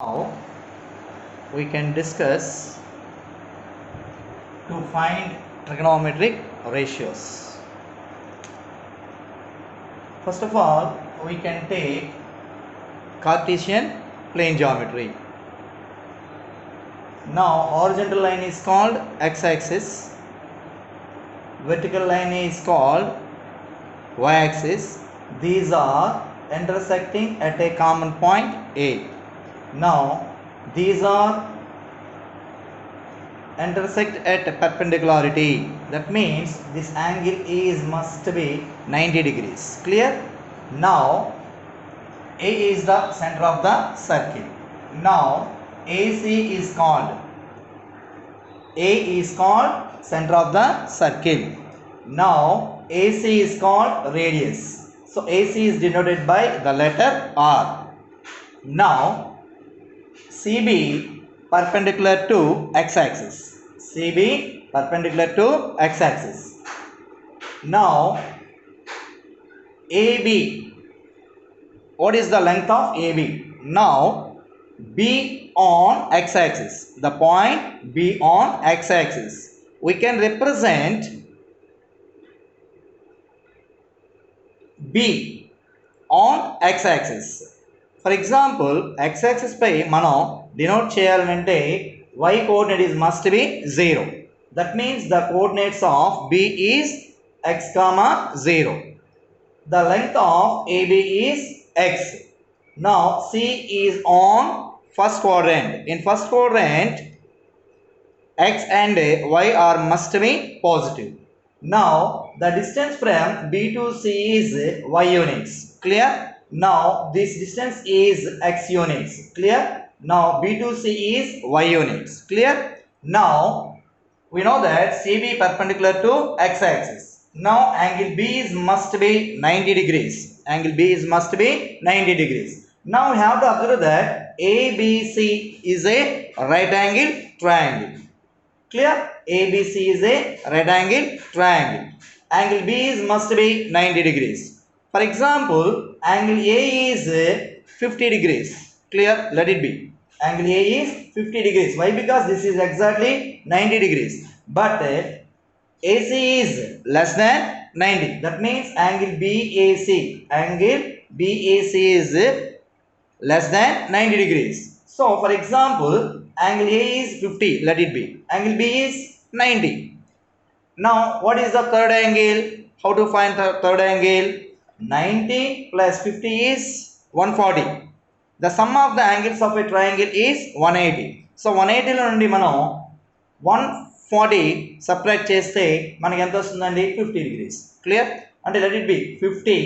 Now we can discuss to find trigonometric ratios. First of all, we can take Cartesian plane geometry. Now horizontal line is called x-axis, vertical line is called y-axis. These are intersecting at a common point A. Now these are intersect at perpendicularity. That means this angle is must be 90 degrees. Clear? Now A is the center of the circle. Now AC is called center of the circle. Now AC is called radius. So AC is denoted by the letter R. Now CB perpendicular to x-axis. CB perpendicular to x-axis. Now AB. What is the length of AB? Now B on x-axis. The point B on x-axis. We can represent B on x-axis. For example, x-axis పై మనం denote చేయాలంటే y coordinate is must be 0. That means the coordinates of B is x comma 0. The length of AB is x. Now C is on first quadrant. In first quadrant, x and y are must be positive. Now the distance from B to C is y units. Clear? Now this distance is x units. Clear? Now B to C is y units. Clear? Now we know that CB perpendicular to x-axis. Now angle B is must be 90 degrees. Angle B is must be 90 degrees. Now we have to observe that ABC is a right angle triangle. Clear? ABC is a right angle triangle. Angle B is must be 90 degrees. For example, angle A is 50 degrees. Clear? Let it be. Angle A is 50 degrees. Why? Because this is exactly 90 degrees. But AC is less than 90. That means angle BAC. Angle BAC is less than 90 degrees. So, for example, angle A is 50. Let it be. Angle B is 90. Now, what is the third angle? How to find the third angle? 90 plus 50 is 140. The sum of the angles of a triangle is 180. So 180 లో నుండి మనం 140 subtract చేస్తే మనకి ఎంత వస్తుందండి 50 degrees. Clear? అంటే let it be 50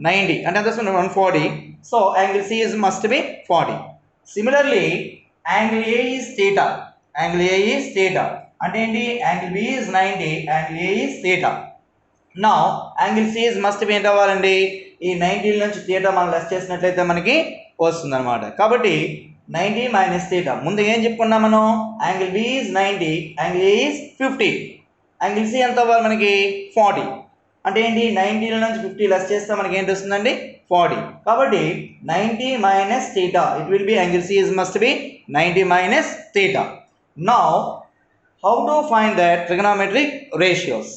90 అంటే ఎంత వస్తుంది 140. So angle C is must be 40. Similarly, angle A is theta. Angle A is theta. అంటే ఏంటి? Angle B is 90, angle A is theta. Now angle C is must be ఎంత అవ్వాలండి? ఈ 90 నుంచి theta మనం లెస్ చేసినట్లయితే మనకి వస్తుంది అనమాట. కాబట్టి 90 మైనస్ థీటా. ముందు ఏం చెప్పుకున్నాం మనం? Angle B is 90, angle A is 50. Angle C ఎంత అవ్వాలి మనకి? 40. అంటే ఏంటి? 90 నుంచి 50 లెస్ చేస్తే మనకి ఏంటి వస్తుందండి? 40. కాబట్టి 90 minus theta. It will be angle C is must be 90 minus theta. Now how to find the trigonometric ratios?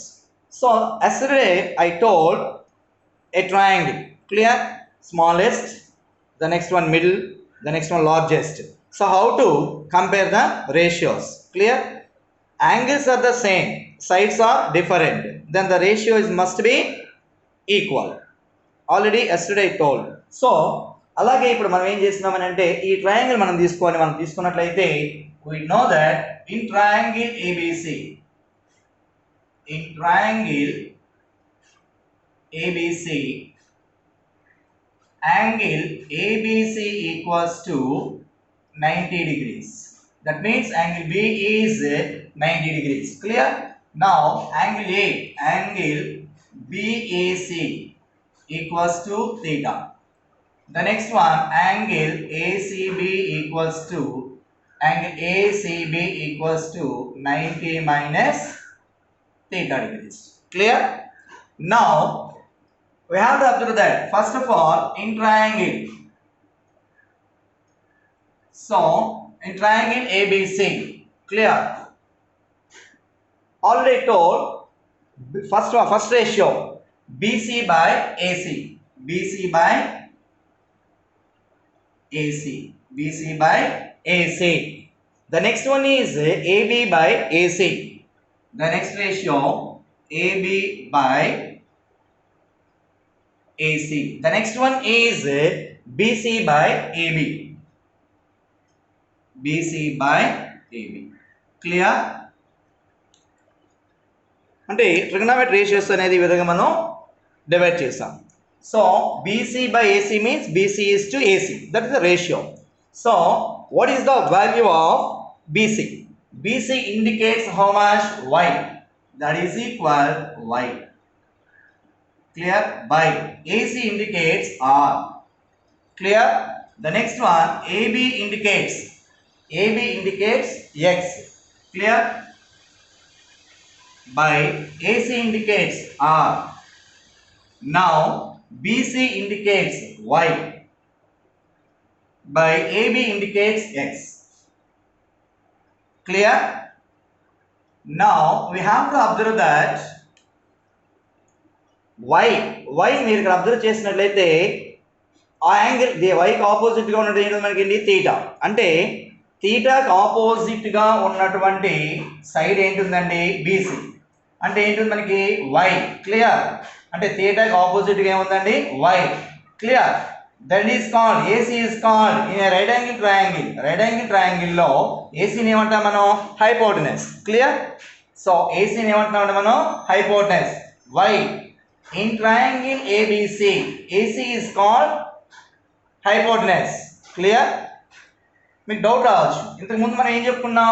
So yesterday I told a triangle. Clear? Smallest, the next one middle, the next one largest. So how to compare the ratios? Clear? Angles are the same, sides are different, then the ratio is must be equal. Already yesterday I told. So అలాగే ఇప్పుడు మనం ఏం చేస్తున్నామని అంటే ఈ triangle మనం తీసుకున్నట్లయితే we know that in triangle ABC, angle ABC equals to 90 degrees. That means angle B is 90 degrees. Clear? Now angle BAC equals to theta. The next one, angle ACB equals to 90 minus theta degrees. Clear? Now we have to observe that first of all in triangle So in triangle ABC, clear? Already told first ratio BC by AC, BC by AC, BC by AC. The next one is AB by AC. The next ratio AB by AC. The next one is BC by AB, BC by AB. Clear? అంటే trigonometry ratios అనేది ఈ విధంగా మనం divide చేసాం. So BC by AC means BC is to AC. That is the ratio. So what is the value of BC? BC indicates how much? Y. That is equal Y. Clear? By AC indicates R. Clear? The next one AB indicates X. Clear? By AC indicates R. Now BC indicates Y. By AB indicates X. Clear? Now we have to observe that Y మీరు ఇక్కడ observe చేసినట్లయితే ఆ angle వైకి ఆపోజిట్గా ఉన్నది ఏంటో మనకి theta. అంటే తీటాకి ఆపోజిట్గా ఉన్నటువంటి సైడ్ ఏంటుందండి? BC. అంటే ఏంటుంది మనకి? Y. క్లియర్? అంటే తీటాకి ఆపోజిట్గా ఏముందండి? Y. Clear? That is called AC is called in a right angle triangle. Right angle ట్రయాంగిల్లో ఏసీని ఏమంటాం మనం? హైపోటెనస్. క్లియర్? సో ఏసీని ఏమంటున్నామంటే మనం? Hypotenuse. Y. In triangle ABC, AC is called hypotenuse. Clear? మీకు డౌట్ రావచ్చు. ఇంతకు ముందు మనం ఏం చెప్పుకున్నాం?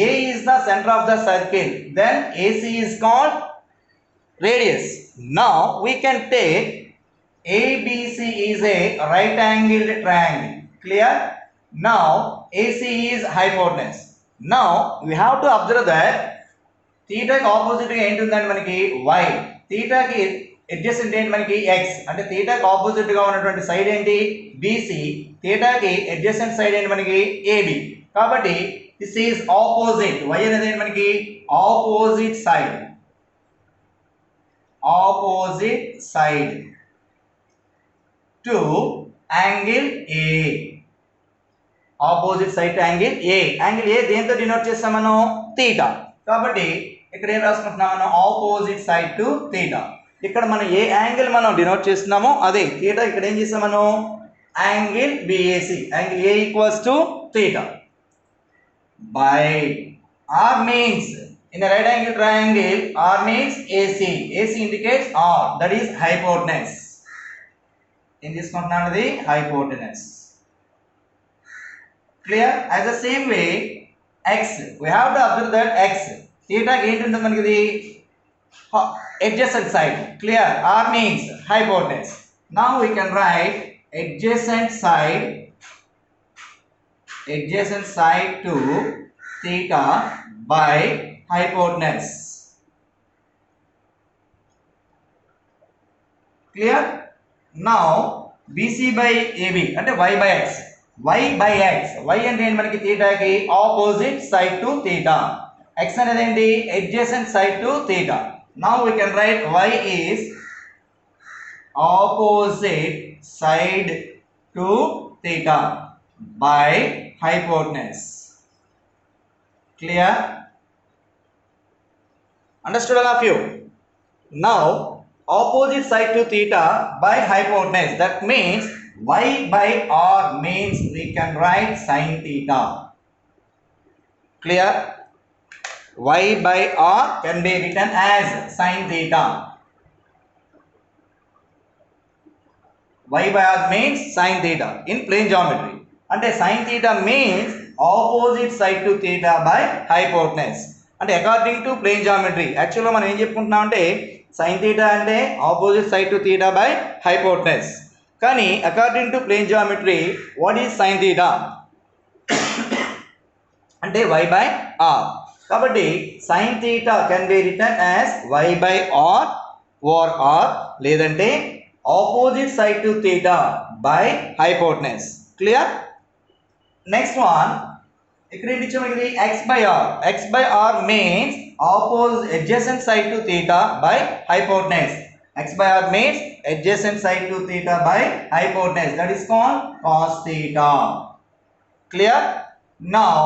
A is the center of the circle, then AC is called radius. Now we can take ABC is a right angled triangle. Clear? Now AC is hypotenuse. Now we have to observe that theta కి opposite గా ఏంటుందండి మనకి? Y. theta కి adjacent ఏంటి మనకి? X. అంటే థీటాకి opposite గా ఉన్నటువంటి side ఏంటి? BC. థీటాకి అడ్జసెంట్ సైడ్ ఏంటి మనకి? AB. కాబట్టి దిస్ ఈజ్ ఆపోజిట్. Y అనేది ఏంటి మనకి? Opposite side. Opposite side to angle A. Opposite side to angle A. Angle A దేంతో డినోట్ చేస్తాం మనం? థీటా. కాబట్టి ఇక్కడ ఏం రాసుకుంటున్నాం మనం? Opposite side to theta. ఇక్కడ మనం ఏ యాంగిల్ మనం డినోట్ చేస్తున్నామో అదే థీటా. ఇక్కడ ఏం చేస్తాం మనం? Angle BAC. Angle A equals to theta. By R means in a right angle triangle, R means AC. AC indicates R. That is hypotenuse. ఏం తీసుకుంటున్నాం? అది hypotenuse. Clear? As the same way X, we have to observe that X theta ఏంటి ఉంటుంది మనకి? ఇది adjacent side. Clear? R means hypotenuse. Now we can write adjacent side to theta by hypotenuse. Clear? Now BC by AB అంటే Y by X. Y by X. Y అంటే ఏంటి మనకి? థీటాకి opposite side to theta. X అనేది ఏంటి? adjacent side to theta. Now we can write Y is opposite side to theta by hypotenuse. Clear? Understood all of you? Now opposite side to theta by hypotenuse. That means Y by R means we can write sin theta. Clear? Y by R can be written as sin theta. Y by R means sin theta in plane geometry. అంటే sin theta means opposite side to theta by hypotenuse. అంటే according to plane geometry. యాక్చువల్గా మనం ఏం చెప్పుకుంటున్నాం అంటే sin theta అంటే opposite side to theta by hypotenuse. కానీ according to plane geometry, what is sin theta? అంటే Y by R. కాబట్టి sin theta can be written as Y by R or R లేదంటే opposite side to theta by hypotenuse. Clear? Next one ఇక్కడ ఏంటి ఇచ్చాము ఇది x by r. x by r means opposite adjacent side to theta by hypotenuse. x by r means adjacent side to theta by hypotenuse. That is called cos theta. Clear? Now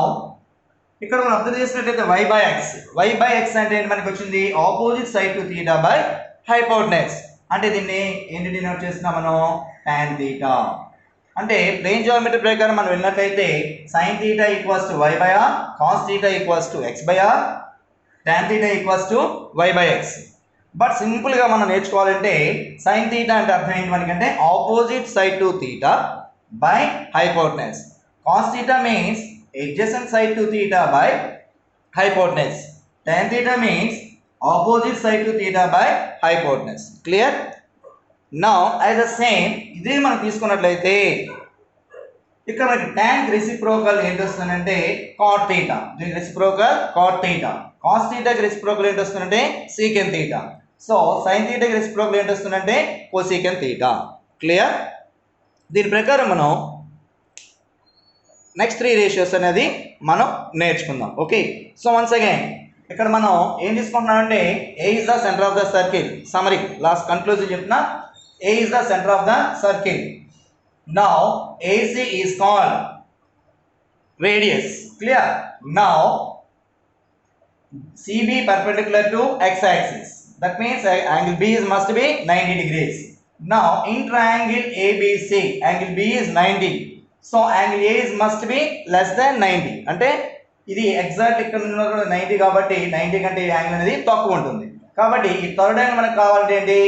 ఇక్కడ మనం అర్థం చేసినట్లయితే y by x. y by x అంటే ఏంటి మనకి వచ్చింది opposite side to theta by hypotenuse. అంటే దీన్ని ఏంటి డినోట్ చేస్తున్నాం మనం tan theta. అంటే ప్లేన్ జియోమెట్రీ ప్రకారం మనం విన్నట్లయితే sin theta equals to y by r, cos theta equals to x by r, tan theta equals to y by x. But సింపుల్గా మనం నేర్చుకోవాలంటే sin theta అంటే అర్థం ఏంటి మనకంటే opposite side to theta by hypotenuse. cos theta means adjacent side to theta by hypotenuse. Tan theta means opposite side to theta by hypotenuse. Clear? Now as the same ఇదే మనం తీసుకున్నట్లయితే ఇక్కడ మనకి tan reciprocal ఏంటి వస్తుందంటే cot theta. దీని reciprocal cot theta. cos theta కి reciprocal ఏంటి వస్తుందంటే secant theta. So sin theta కి రెసిప్రోకల్ ఏంటి వస్తుందంటే cosecant theta. క్లియర్? దీని ప్రకారం మనం నెక్స్ట్ 3 రేషియోస్ అనేది మనం నేర్చుకుందాం. ఓకే, సో వన్స్ అగైన్ ఇక్కడ మనం ఏం తీసుకుంటున్నామంటే A is the center of the circle. Summary last conclusion చెప్తున్నా A is the center of the circle. Now AC is called radius. Clear? Now CB perpendicular to x-axis. That means angle B is must be 90 degrees. Now in triangle ABC, angle B is 90. So angle A is must be less than 90. అంటే ఇది exact ఇక్కడ ఉన్న 90 కాబట్టి 90 కంటే ఈ angle అనేది తక్కువ ఉంటుంది. కాబట్టి ఈ థర్డ్ యాంగిల్ మనకు కావాలంటే ఏంటి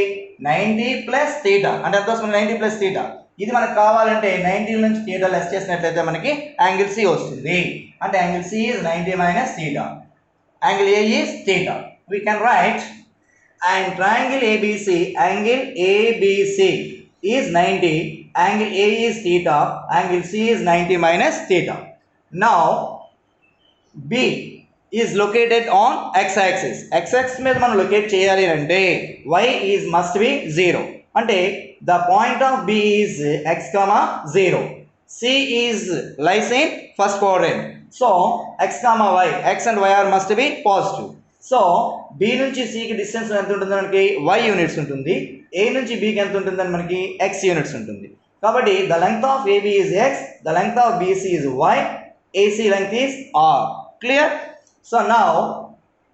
90 ప్లస్ థీటా. అంటే ఎంత వస్తుంది 90 ప్లస్ థీటా. ఇది మనకు కావాలంటే 90 నుంచి థీటా లెస్ చేసినట్లయితే మనకి యాంగిల్ C వస్తుంది. అంటే angle C is 90 minus theta. Angle A is theta. We can write and triangle ABC, angle ABC is 90, angle A is theta, angle C is 90 minus theta. Now B is located on x-axis. x-axis మీద మనం locate చేయాలి అంటే y is must be 0. అంటే the point of B is x, 0. C is lies in first quadrant. So x, y, x and y are must be positive. So B నుంచి C కి distance ఎంత ఉంటుంది మనకి y units ఉంటుంది. A నుంచి B కి ఎంత ఉంటుందని మనకి x యూనిట్స్ ఉంటుంది. కాబట్టి the length of AB is x, the length of BC is y, AC length is r. Clear? So now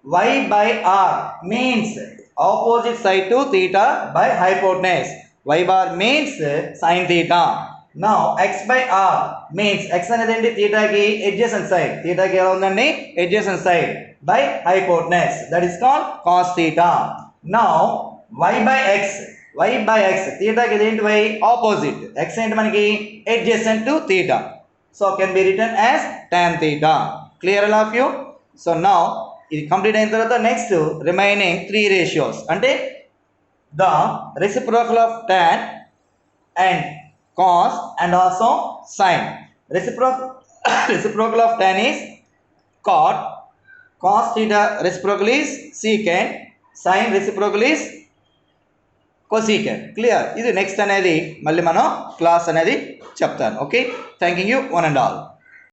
y by r means opposite side to theta by hypotenuse. Y bar means sin theta. Now x by r means x అనేది ఏంటి theta కి adjacent side. theta కి ఎలా ఉందండి adjacent side by hypotenuse. That is called cos theta. Now y by x theta కి ఏంటి y opposite. x ఏంటి మనకి adjacent to theta. So can be written as tan theta. Clear all of you? So now ఇది complete అయిన తర్వాత next remaining 3 ratios అంటే the reciprocal of tan and cos and also sin. Reciprocal of tan is cot, cos theta reciprocal is secant, sin reciprocal is cosecant. Clear? ఇది next అనేది మళ్ళీ మనం class అనేది చెప్తాను. Okay, thank you one and all.